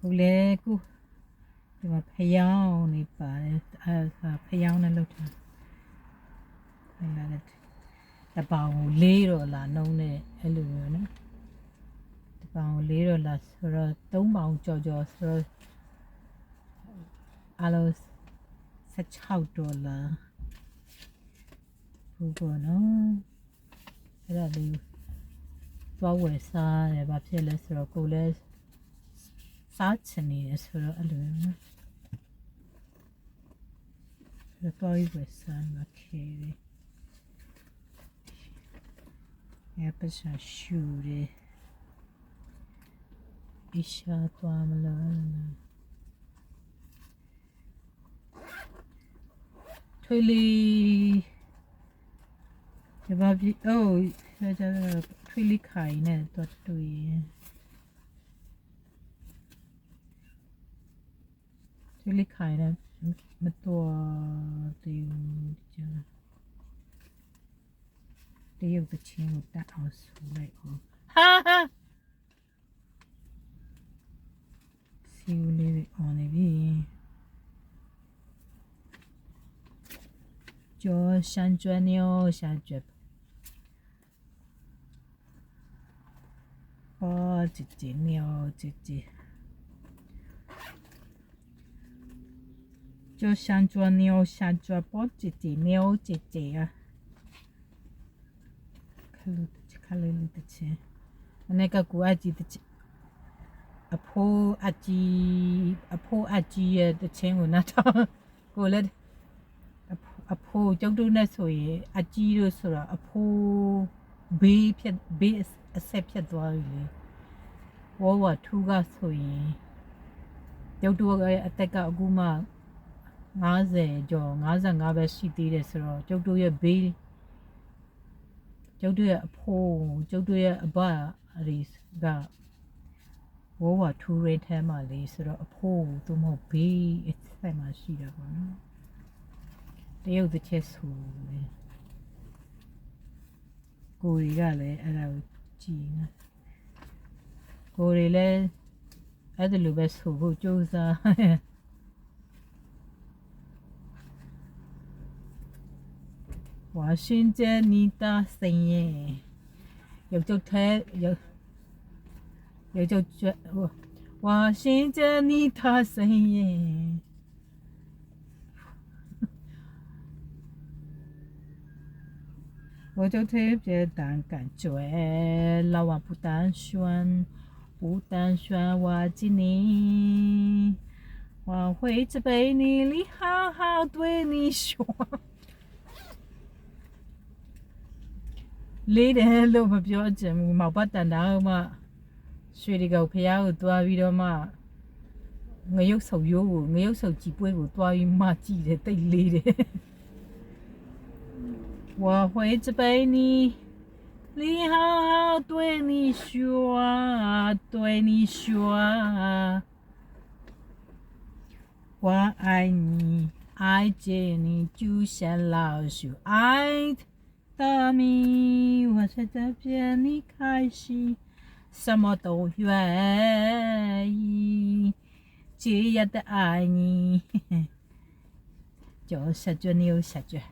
ကိုလည်းကိုဒီမှာဖျောင်းနေပါတယ်ဖျောင်းနဲ့လောက်ထားအဲ့ဒါလည်းတပောင်ကို4ဒေါ်လာနှုန်းနဲ့အဲ့လိုမျိုးနော်တပောင်ကို4ဒေါ်လာဆိုတော့3ပေါင်ကြော်ဆိုတော့အားလုံး16ဒေါ်လာဘူးပေါ့နော်အဲ့ဒါလေးသွားဝယ်စားတယ်ဘာဖြစ်လဲဆိုတော့ကိုလည်းစားချင်နေတယ်ဆိုတော့အဲ့လိုနော်တော့ဝယ်စားမှာခေတယ်ရပါရှာရှူတယ်အရှာသွားမလားထွေးလေးဒီဘာဖြစ်အိုးဆက်ကြတော့ထွေးလေးခိုင်နဲ့တော့တွေ့ထွေးလေးခိုင်နဲ့မတော်သေးဘူးကြာတရုတ်တချင်းကိုတတ်အောင်ဆူလိုက်အောင်ဟာစီဦးလေးအောင်နေပြီကျော်ရှမ်းကျွမ်းညောရှမ်းကျွတ်哦，姐姐喵，姐姐，就山猪喵，山猪包姐姐喵，姐姐啊，看了你的钱，那个古阿姐的钱，阿婆阿姐的钱我拿到，过来，阿婆就都那所以阿姐就说了，阿婆别အဆက်ဖြတ်သွားပြီလေဝဝထူးကဆိုရင်ရုပ်တော့ရဲ့အသက်ကအခုမှ50ကျော်55ပဲရှိသေးတယ်ဆိုတော့ကျုပ်တို့ရဲ့ဘေးကျုပ်တို့ရဲ့အဖိုးကျုပ်တို့ရဲ့အဘရီကဝဝထူးရဲထဲမှာလေဆိုတော့အဖိုးသူမဟုတ်ဘေးအဆက်မှာရှိတာပေါ့နော်တရုတ်တစ်ချက်ဆိုလေကိုရီကလည်းအဲ့ဒါကိုကြည့်နေကိုရီလည်းအဲ့ဒါလိုပဲဆိုဖို့ကြိုးစားဝါရှင်တန်နီတာစင်ရဲ့ရုပ်ချုပ်ထဲရုပ်ချုပ်ဝါရှင်တန်နီတာစင်ရဲ့我就特别当感觉老王不单选我今年我会只被你好好对你说你的路不标准冇不等到嘛所以个朋友多为了嘛我有手有我有手机不会多为嘛记得对你的我会只被你好好对你说，对你说，我爱你，爱着你就像老鼠爱大米，我在这边你开心，什么都愿意，这样的爱你，就下决你有下决。